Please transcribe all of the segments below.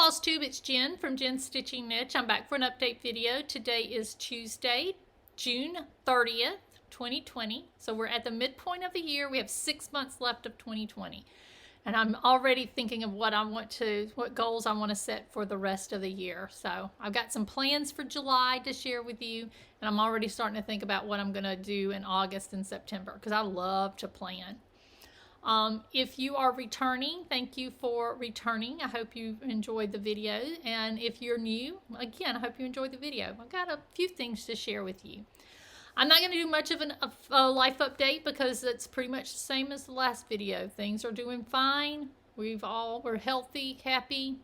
Flosstube, it's Jen from Jen's Stitching Niche. I'm back for an update video. Today is Tuesday, June 30th, 2020. So we're at the midpoint of the year. We have 6 months left of 2020. And I'm already thinking of what goals I want to set for the rest of the year. So I've got some plans for July to share with you. And I'm already starting to think about what I'm going to do in August and September because I love to plan. If you are returning, thank you for returning. I hope you enjoyed the video. And if you're new, again, I hope you enjoyed the video. I've got a few things to share with you. I'm not going to do much of a life update because it's pretty much the same as the last video. Things are doing fine. We're healthy, happy.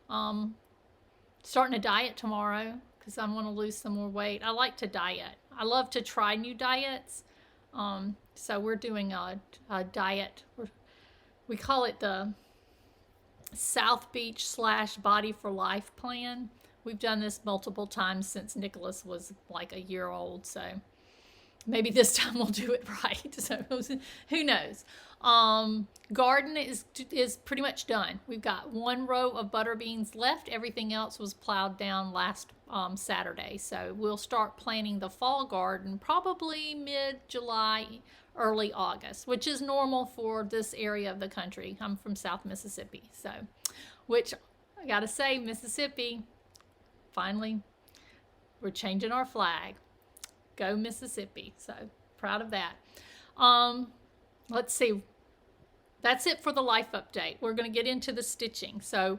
Starting a diet tomorrow because I want to lose some more weight. I like to diet. I love to try new diets. So we're doing a diet. We call it the South Beach / Body for Life plan. We've done this multiple times since Nicholas was like a year old. So maybe this time we'll do it right. So who knows? Garden is pretty much done. We've got one row of butter beans left. Everything else was plowed down last Saturday. So we'll start planting the fall garden probably mid-July, early August, which is normal for this area of the country. I'm from South Mississippi. So, which I gotta say, Mississippi, finally, we're changing our flag. Go Mississippi. So proud of that. Let's see. That's it for the life update. We're going to get into the stitching. So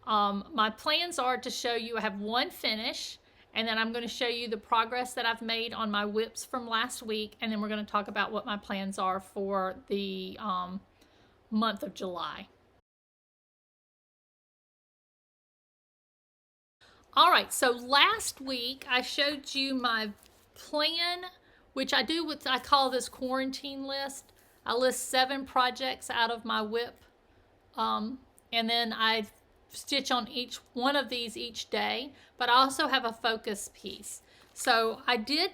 my plans are to show you, I have one finish, and then I'm going to show you the progress that I've made on my whips from last week, and then we're going to talk about what my plans are for the month of July. All right, so last week I showed you my plan, which I do with, I call this quarantine list. I list 7 projects out of my whip, and then I stitch on each one of these each day, but I also have a focus piece. So I did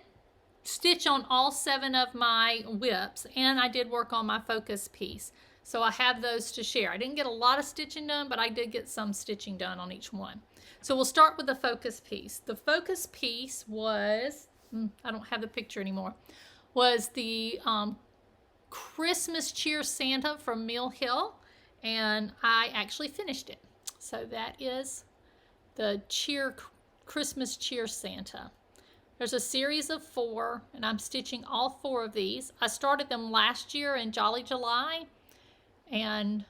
stitch on all 7 of my whips, and I did work on my focus piece. So I have those to share. I didn't get a lot of stitching done, but I did get some stitching done on each one. So we'll start with the focus piece. The focus piece was, I don't have the picture anymore, was the Christmas Cheer Santa from Mill Hill, and I actually finished it. So that is the Christmas Cheer Santa. There's a series of 4, and I'm stitching all 4 of these. I started them last year in Jolly July, and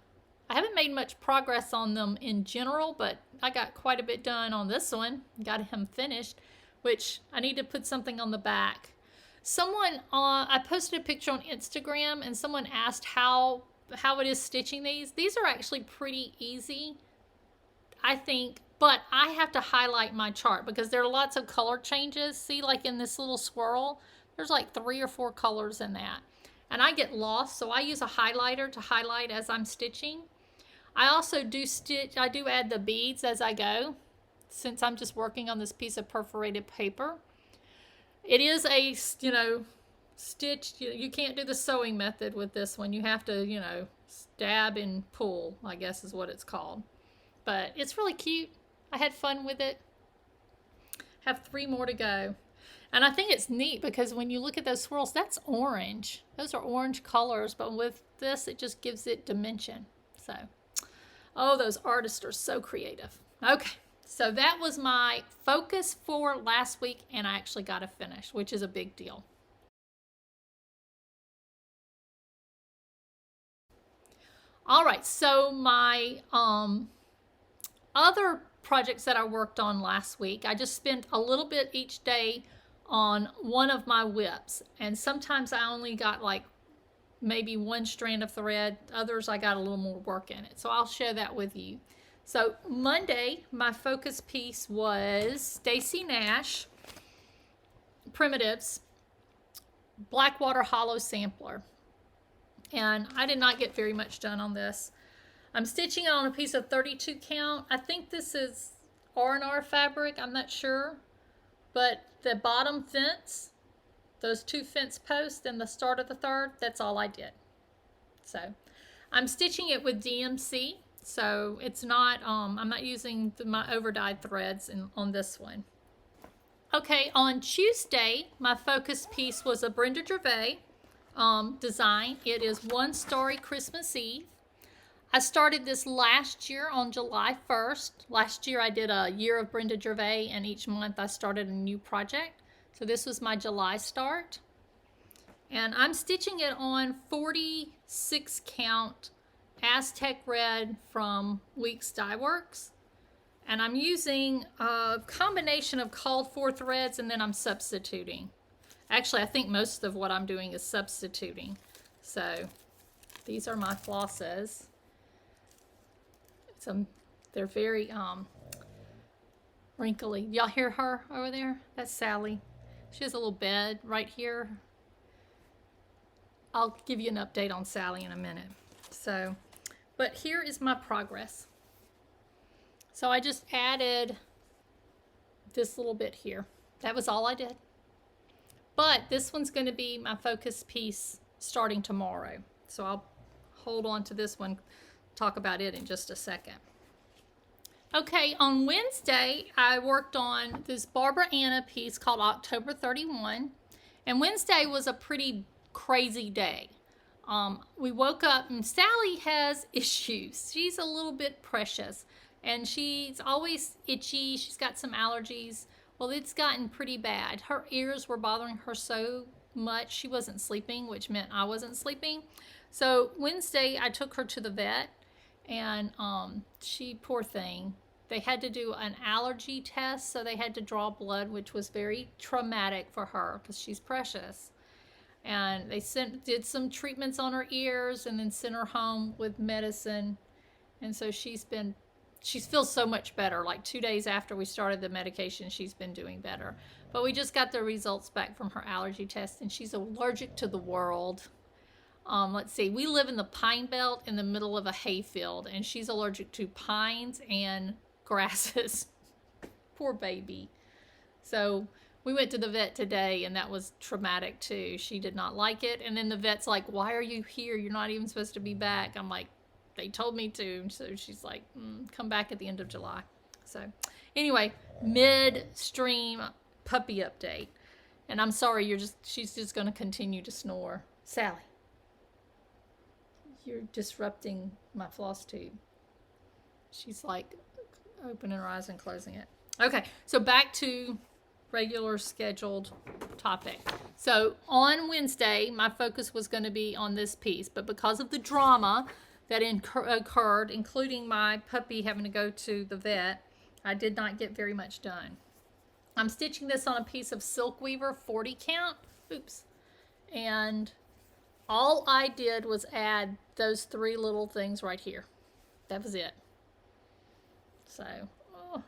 I haven't made much progress on them in general, but I got quite a bit done on this one. Got him finished, which I need to put something on the back. I posted a picture on Instagram, and someone asked how it is stitching these. These are actually pretty easy, I think, but I have to highlight my chart because there are lots of color changes. See, like in this little swirl, there's like 3 or 4 colors in that. And I get lost, so I use a highlighter to highlight as I'm stitching. I also do add the beads as I go, since I'm just working on this piece of perforated paper. It is a, stitch. You can't do the sewing method with this one. You have to, stab and pull, I guess is what it's called. But it's really cute. I had fun with it. Have 3 more to go. And I think it's neat because when you look at those swirls, that's orange. Those are orange colors, but with this, it just gives it dimension. So, oh, those artists are so creative. Okay. So that was my focus for last week, and I actually got a finish, which is a big deal. All right, so my other projects that I worked on last week, I just spent a little bit each day on one of my whips, and sometimes I only got like maybe 1 strand of thread. Others I got a little more work in it, so I'll share that with you. So Monday, my focus piece was Stacy Nash Primitives Blackwater Hollow Sampler. And I did not get very much done on this. I'm stitching it on a piece of 32 count. I think this is R&R fabric, I'm not sure. But the bottom fence, those 2 fence posts and the start of the 3rd, that's all I did. So I'm stitching it with DMC. So it's not, I'm not using my over-dyed threads on this one. Okay, on Tuesday, my focus piece was a Brenda Gervais design. It is One Starry Christmas Eve. I started this last year on July 1st. Last year I did a year of Brenda Gervais, and each month I started a new project. So this was my July start. And I'm stitching it on 46 count Aztec Red from Weeks Dye Works. And I'm using a combination of called for threads, and then I'm substituting. Actually, I think most of what I'm doing is substituting. So these are my flosses. They're very wrinkly. Y'all hear her over there? That's Sally. She has a little bed right here. I'll give you an update on Sally in a minute. So, but here is my progress. So I just added this little bit here. That was all I did. But this one's going to be my focus piece starting tomorrow. So I'll hold on to this one, talk about it in just a second. Okay, on Wednesday, I worked on this Barbara Anna piece called October 31. And Wednesday was a pretty crazy day. We woke up and Sally has issues. She's a little bit precious. And she's always itchy. She's got some allergies. Well, it's gotten pretty bad. Her ears were bothering her so much. She wasn't sleeping, which meant I wasn't sleeping. So Wednesday, I took her to the vet. And she, poor thing, they had to do an allergy test. So they had to draw blood, which was very traumatic for her because she's precious. And they did some treatments on her ears and then sent her home with medicine. And so she feels so much better. Like 2 days after we started the medication, she's been doing better. But we just got the results back from her allergy test, and she's allergic to the world. Let's see, we live in the Pine Belt in the middle of a hayfield, and she's allergic to pines and grasses. Poor baby. So we went to the vet today, and that was traumatic too. She did not like it. And then the vet's like, "Why are you here? You're not even supposed to be back." I'm like, "They told me to." So she's like, "Come back at the end of July." So anyway, midstream puppy update. And I'm sorry, she's just going to continue to snore. Sally, you're disrupting my floss tube. She's like opening her eyes and closing it. Okay, so back to regular scheduled topic. So on Wednesday, my focus was going to be on this piece, but because of the drama that occurred, including my puppy having to go to the vet, I did not get very much done. I'm stitching this on a piece of Silk Weaver 40 count. Oops. And all I did was add those 3 little things right here. That was it. So,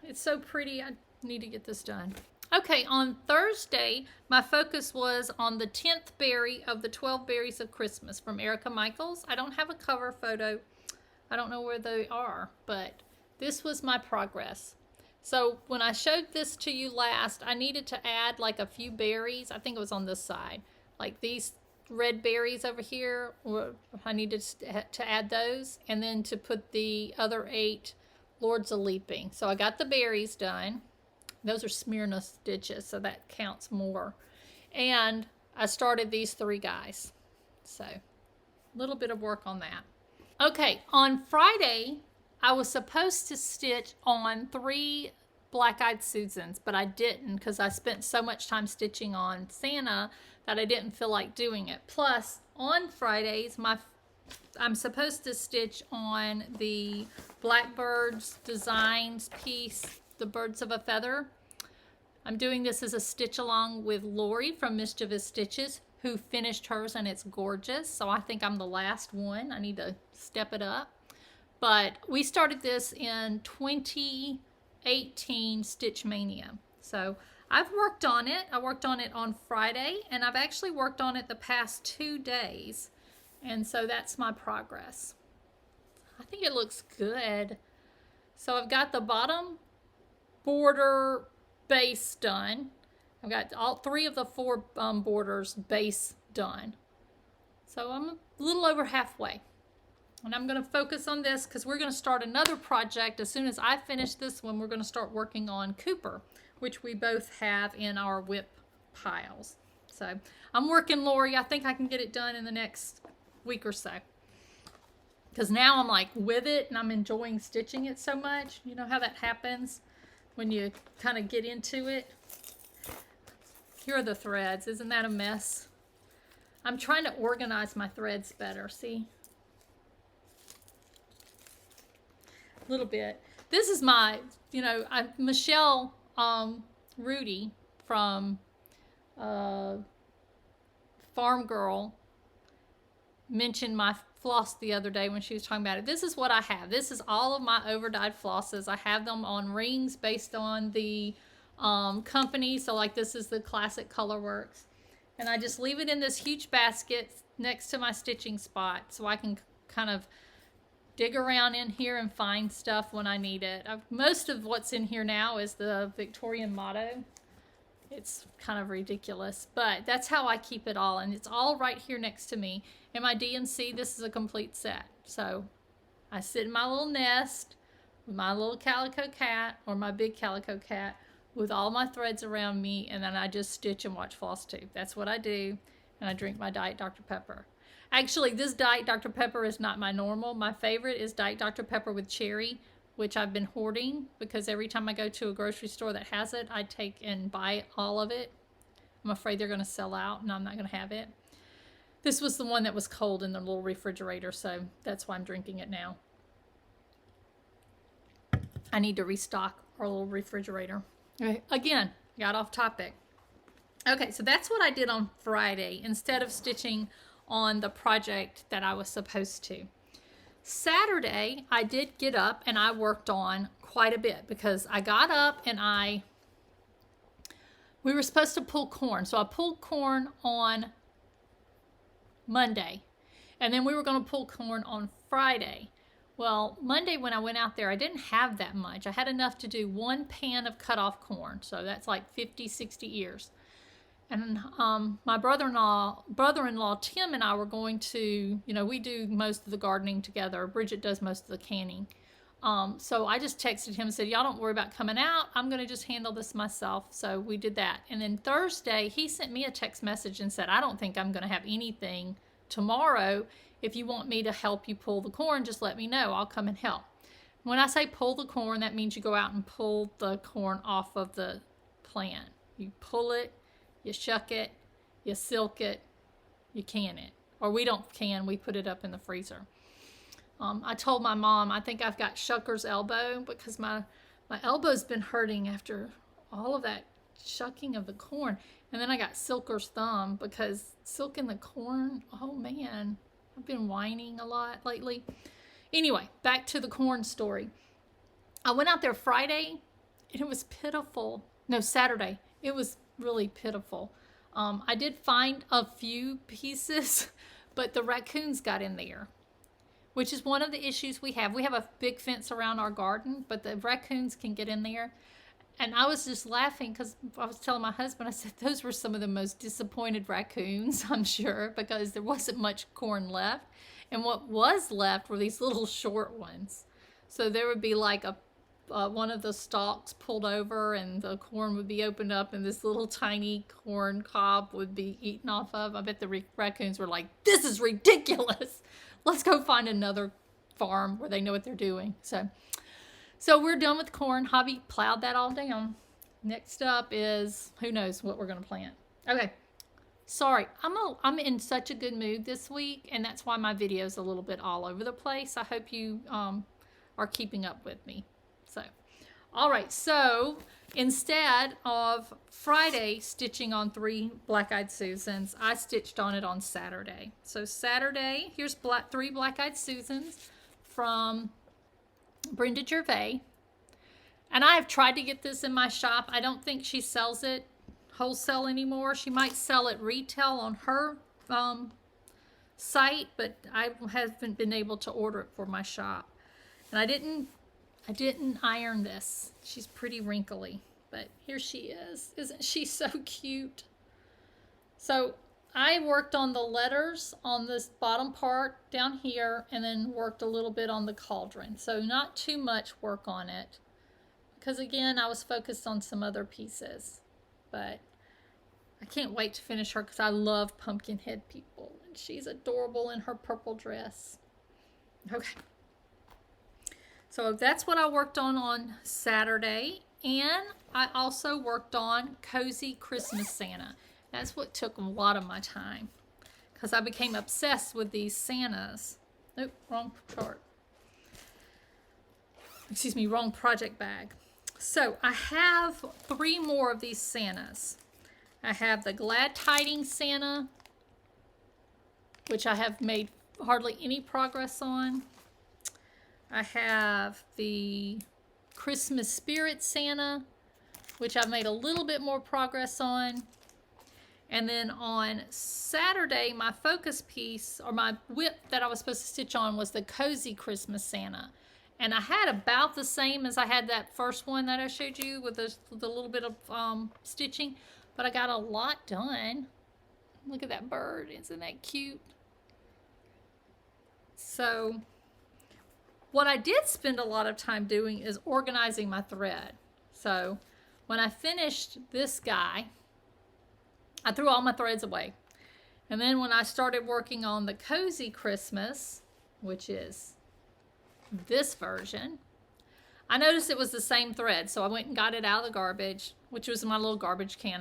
it's so pretty. I need to get this done. Okay, on Thursday, my focus was on the 10th berry of the 12 Berries of Christmas from Erica Michaels. I don't have a cover photo. I don't know where they are, but this was my progress. So when I showed this to you last, I needed to add like a few berries. I think it was on this side. Like these red berries over here, I needed to add those, and then to put the other 8 Lords of Leaping. So I got the berries done. Those are Smyrna stitches, so that counts more. And I started these 3 guys. So a little bit of work on that. Okay, on Friday, I was supposed to stitch on 3 Black-Eyed Susans, but I didn't because I spent so much time stitching on Santa that I didn't feel like doing it. Plus, on Fridays, I'm supposed to stitch on the Blackbird's Designs piece, the Birds of a Feather. I'm doing this as a stitch along with Lori from Mischievous Stitches, who finished hers, and it's gorgeous. So I think I'm the last one. I need to step it up. But we started this in 2018 Stitch Mania. So I've worked on it. I worked on it on Friday, and I've actually worked on it the past 2 days. And so that's my progress. I think it looks good. So I've got the bottom border base done. I've got all 3 of the 4 borders base done. So I'm a little over halfway. And I'm going to focus on this because we're going to start another project. As soon as I finish this one, we're going to start working on Cooper, which we both have in our whip piles. So I'm working, Lori. I think I can get it done in the next week or so. Because now I'm like with it and I'm enjoying stitching it so much. You know how that happens when you kind of get into it? Here are the threads. Isn't that a mess? I'm trying to organize my threads better. See? A little bit. This is my, you know, Michelle Rudy from Farm Girl mentioned my floss the other day when she was talking about it. This is what I have. This is all of my overdyed flosses. I have them on rings based on the company. So like this is the Classic Colorworks. And I just leave it in this huge basket next to my stitching spot so I can kind of dig around in here and find stuff when I need it. Most of what's in here now is the Victorian motto. It's kind of ridiculous, but that's how I keep it all. And it's all right here next to me. In my DMC, this is a complete set. So I sit in my little nest with my little calico cat or my big calico cat with all my threads around me, and then I just stitch and watch Flosstube. That's what I do, and I drink my Diet Dr. Pepper. Actually, this Diet Dr. Pepper is not my normal. My favorite is Diet Dr. Pepper with cherry, which I've been hoarding because every time I go to a grocery store that has it, I take and buy all of it. I'm afraid they're going to sell out and I'm not going to have it. This was the one that was cold in the little refrigerator, so that's why I'm drinking it now. I need to restock our little refrigerator. Okay, again, got off topic. Okay, so that's what I did on Friday instead of stitching on the project that I was supposed to. Saturday, I did get up and I worked on quite a bit because I got up and we were supposed to pull corn. So I pulled corn on Monday and then we were going to pull corn on Friday. Well, Monday when I went out there, I didn't have that much. I had enough to do 1 pan of cut off corn. So that's like 50, 60 ears. And my brother-in-law Tim and I were going to, you know, we do most of the gardening together. Bridget does most of the canning. So I just texted him and said, y'all don't worry about coming out. I'm going to just handle this myself. So we did that. And then Thursday, he sent me a text message and said, I don't think I'm going to have anything tomorrow. If you want me to help you pull the corn, just let me know. I'll come and help. When I say pull the corn, that means you go out and pull the corn off of the plant. You pull it. You shuck it, you silk it, you can it. Or we don't can, we put it up in the freezer. I told my mom, I think I've got shucker's elbow because my elbow's been hurting after all of that shucking of the corn. And then I got silker's thumb because silking the corn, oh man, I've been whining a lot lately. Anyway, back to the corn story. I went out there Friday and it was pitiful. No, Saturday. It was really pitiful. I did find a few pieces, but the raccoons got in there, which is one of the issues we have. We have a big fence around our garden, but the raccoons can get in there. And I was just laughing because I was telling my husband, I said, those were some of the most disappointed raccoons, I'm sure, because there wasn't much corn left. And what was left were these little short ones. So there would be like one of the stalks pulled over and the corn would be opened up and this little tiny corn cob would be eaten off of. I bet the raccoons were like, this is ridiculous. Let's go find another farm where they know what they're doing. So we're done with corn. Hobby plowed that all down. Next up is, who knows what we're going to plant. Okay. Sorry, I'm in such a good mood this week, and that's why my video's a little bit all over the place. I hope you are keeping up with me. So, all right, so instead of Friday stitching on 3 Black-Eyed Susans, I stitched on it on Saturday. So Saturday, here's 3 Black-Eyed Susans from Brenda Gervais. And I have tried to get this in my shop. I don't think she sells it wholesale anymore. She might sell it retail on her site, but I haven't been able to order it for my shop. And I didn't iron this. She's pretty wrinkly, but here she is. Isn't she so cute? So I worked on the letters on this bottom part down here and then worked a little bit on the cauldron. So not too much work on it because again, I was focused on some other pieces. But I can't wait to finish her because I love Pumpkinhead people. And she's adorable in her purple dress. Okay. So that's what I worked on Saturday. And I also worked on Cozy Christmas Santa. That's what took a lot of my time because I became obsessed with these Santas. Nope, wrong chart. Excuse me, wrong project bag. So I have 3 more of these Santas. I have the Glad Tidings Santa, which I have made hardly any progress on. I have the Christmas Spirit Santa, which I've made a little bit more progress on. And then on Saturday, my focus piece, or my whip that I was supposed to stitch on, was the Cozy Christmas Santa. And I had about the same as I had that first one that I showed you with the little bit of stitching. But I got a lot done. Look at that bird. Isn't that cute? So what I did spend a lot of time doing is organizing my thread. So when I finished this guy, I threw all my threads away. And then when I started working on the Cozy Christmas, which is this version, I noticed it was the same thread. So I went and got it out of the garbage, which was my little garbage can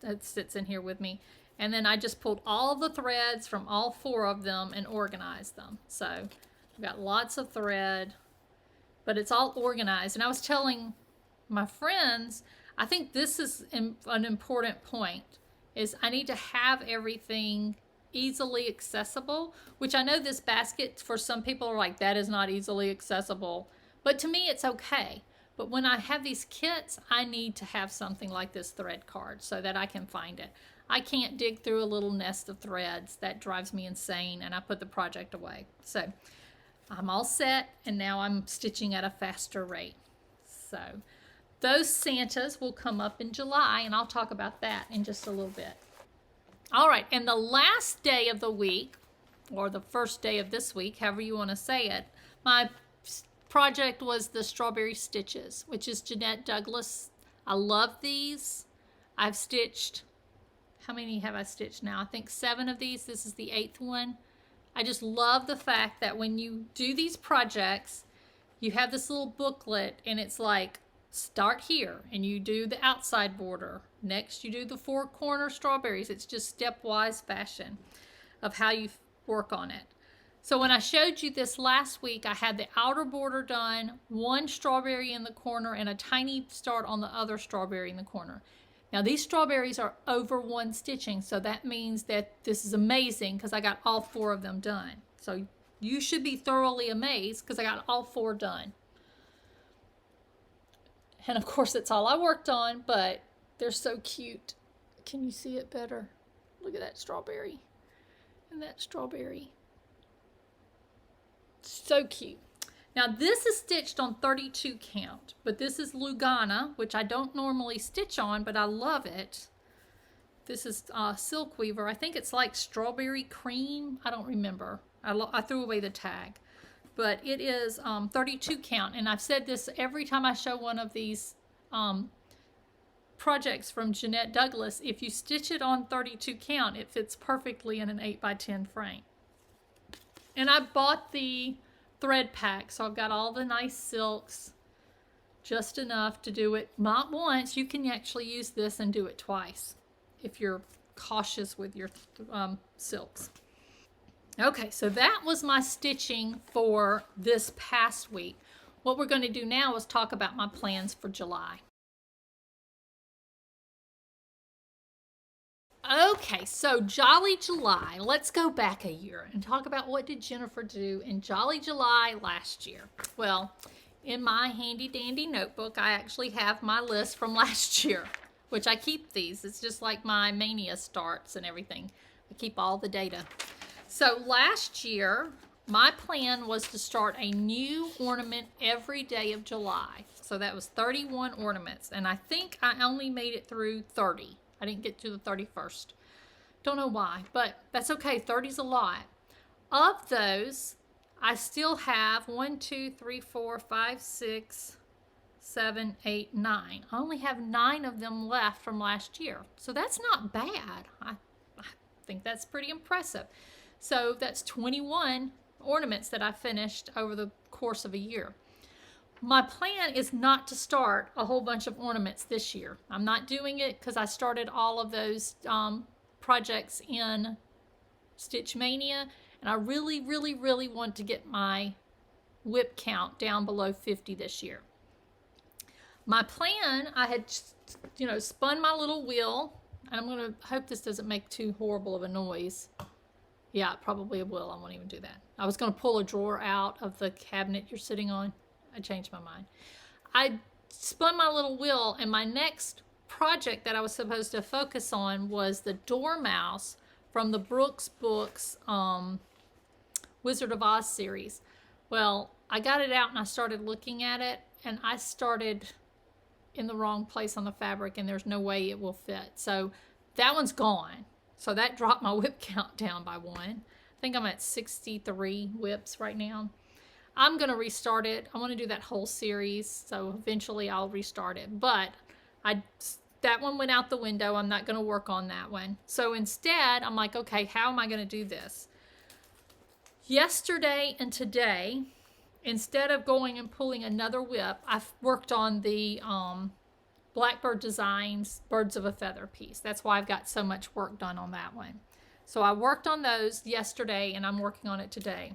that sits in here with me. And then I just pulled all the threads from all 4 of them and organized them. So I've got lots of thread, but it's all organized. And I was telling my friends, I think this is an important point, is I need to have everything easily accessible, which I know this basket for some people are like, that is not easily accessible. But to me, it's okay. But when I have these kits, I need to have something like this thread card so that I can find it. I can't dig through a little nest of threads. That drives me insane, and I put the project away. So I'm all set, and now I'm stitching at a faster rate. So those Santas will come up in July, and I'll talk about that in just a little bit. All right, and the last day of the week, or the first day of this week, however you want to say it, my project was the Strawberry Stitches, which is Jeanette Douglas. I love these. I've stitched, how many have I stitched now? I think 7 of these. This is the 8th one. I just love the fact that when you do these projects, you have this little booklet, and it's like, start here, and you do the outside border. Next, you do the 4 corner strawberries. It's just stepwise fashion of how you work on it. So when I showed you this last week, I had the outer border done, 1 strawberry in the corner, and a tiny start on the other strawberry in the corner. Now these strawberries are over 1 stitching, so that means that this is amazing because I got all 4 of them done. So you should be thoroughly amazed because I got all 4 done. And of course, it's all I worked on, but they're so cute. Can you see it better? Look at that strawberry. And that strawberry. So cute. Now this is stitched on 32 count, but this is Lugana, which I don't normally stitch on, but I love it. This is Silk Weaver. I think it's like strawberry cream. I don't remember. I threw away the tag. But it is 32 count, and I've said this every time I show one of these projects from Jeanette Douglas. If you stitch it on 32 count, it fits perfectly in an 8x10 frame. And I bought the thread pack, so I've got all the nice silks, just enough to do it not once. You can actually use this and do it twice if you're cautious with your silks. Okay, so that was my stitching for this past week. What we're going to do now is talk about my plans for July. Okay, so Jolly July. Let's go back a year and talk about what did Jennifer do in Jolly July last year. Well, in my handy dandy notebook, I actually have my list from last year, which I keep these. It's just like my Mania starts and everything. I keep all the data. So last year, my plan was to start a new ornament every day of July. So that was 31 ornaments, and I think I only made it through 30. I didn't get to the 31st. Don't know why, but that's okay. 30's a lot. Of those, I still have 1, 2, 3, 4, 5, 6, 7, 8, 9. I only have 9 of them left from last year. So that's not bad. I think that's pretty impressive. So that's 21 ornaments that I finished over the course of a year. My plan is not to start a whole bunch of ornaments this year. I'm not doing it because I started all of those projects in Stitch Mania, and I really, really, really want to get my whip count down below 50 this year. My plan, I had, spun my little wheel, and I'm going to hope this doesn't make too horrible of a noise. Yeah, it probably will. I won't even do that. I was going to pull a drawer out of the cabinet you're sitting on. I changed my mind. I spun my little wheel, and my next project that I was supposed to focus on was the Dormouse from the Brooks Books Wizard of Oz series. Well, I got it out and I started looking at it, and I started in the wrong place on the fabric, and there's no way it will fit. So that one's gone. So that dropped my whip count down by 1. I think I'm at 63 whips right now. I'm going to restart it. I want to do that whole series, so eventually I'll restart it. But that one went out the window. I'm not going to work on that one. So instead, I'm like, okay, how am I going to do this? Yesterday and today, instead of going and pulling another whip, I've worked on the Blackbird Designs Birds of a Feather piece. That's why I've got so much work done on that one. So I worked on those yesterday, and I'm working on it today.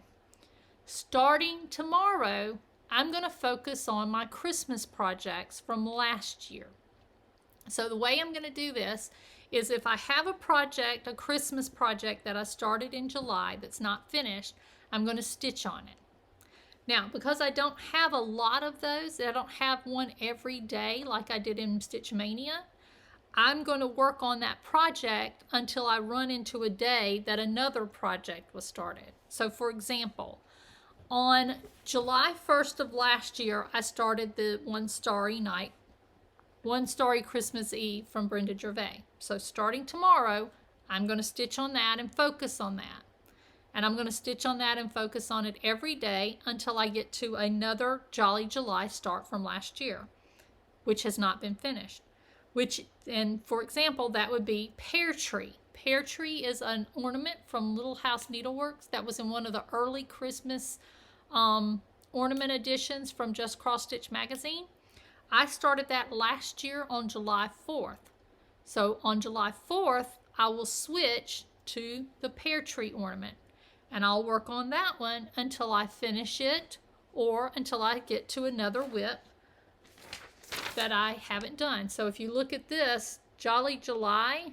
Starting tomorrow, I'm going to focus on my Christmas projects from last year. So the way I'm going to do this is if I have a project, a Christmas project that I started in July that's not finished, I'm going to stitch on it. Now, because I don't have a lot of those, I don't have one every day like I did in Stitch Mania, I'm going to work on that project until I run into a day that another project was started. So for example, on July 1st of last year, I started the One Starry Night, One Starry Christmas Eve from Brenda Gervais. So starting tomorrow, I'm going to stitch on that and focus on that. And I'm going to stitch on that and focus on it every day until I get to another Jolly July start from last year, which has not been finished. And for example, that would be Pear Tree. Pear Tree is an ornament from Little House Needleworks that was in one of the early Christmas ornament editions from Just Cross Stitch magazine. I started that last year on July 4th. So on July 4th, I will switch to the Pear Tree ornament, and I'll work on that one until I finish it or until I get to another whip that I haven't done. So if you look at this, Jolly July,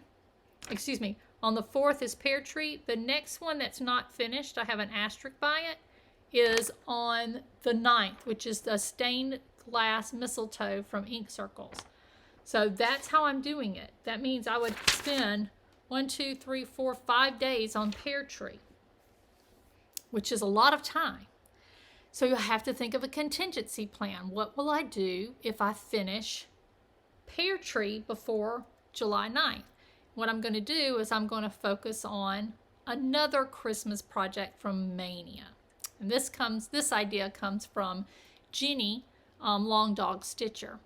on the 4th is Pear Tree. The next one that's not finished, I have an asterisk by it, is on the 9th, which is the stained glass mistletoe from Ink Circles. So that's how I'm doing it. That means I would spend 1, 2, 3, 4, 5 days on Pear Tree, which is a lot of time. So you have to think of a contingency plan. What will I do if I finish Pear Tree before July 9th? What I'm going to do is I'm going to focus on another Christmas project from Mania. And this idea comes from Jenny, Long Dog Stitcher.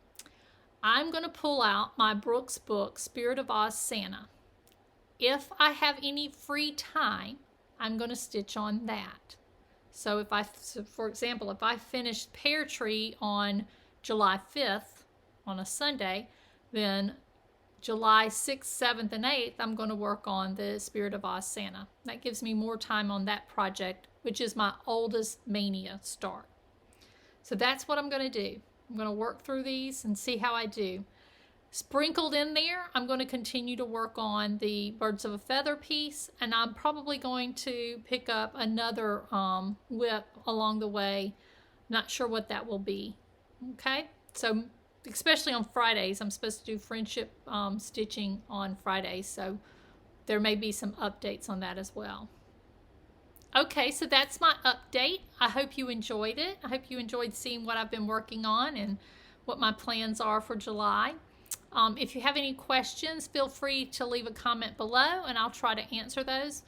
I'm going to pull out my Brooks book, Spirit of Oz Santa. If I have any free time, I'm going to stitch on that. So for example, if I finished Pear Tree on July 5th, on a Sunday, then July 6th, 7th, and 8th, I'm going to work on the Spirit of Oz Santa. That gives me more time on that project, which is my oldest Mania start. So that's what I'm going to do. I'm going to work through these and see how I do. Sprinkled in there, I'm going to continue to work on the Birds of a Feather piece, and I'm probably going to pick up another whip along the way. Not sure what that will be. Okay, so especially on Fridays, I'm supposed to do friendship stitching on Fridays, so there may be some updates on that as well. Okay, so that's my update. I hope you enjoyed it. I hope you enjoyed seeing what I've been working on and what my plans are for July. If you have any questions, feel free to leave a comment below and I'll try to answer those.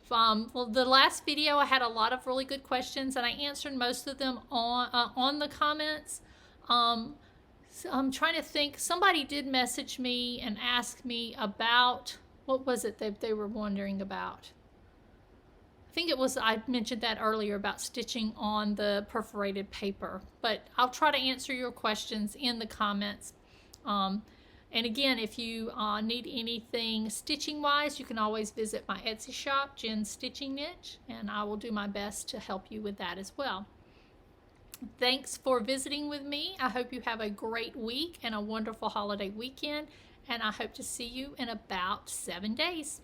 Well, the last video I had a lot of really good questions and I answered most of them on the comments. So I'm trying to think. Somebody did message me and ask me about, what was it that they were wondering about? I think it was, I mentioned that earlier about stitching on the perforated paper, but I'll try to answer your questions in the comments. And again, if you need anything stitching wise, you can always visit my Etsy shop, Jen's Stitching Niche, and I will do my best to help you with that as well. Thanks for visiting with me. I hope you have a great week and a wonderful holiday weekend, and I hope to see you in about 7 days.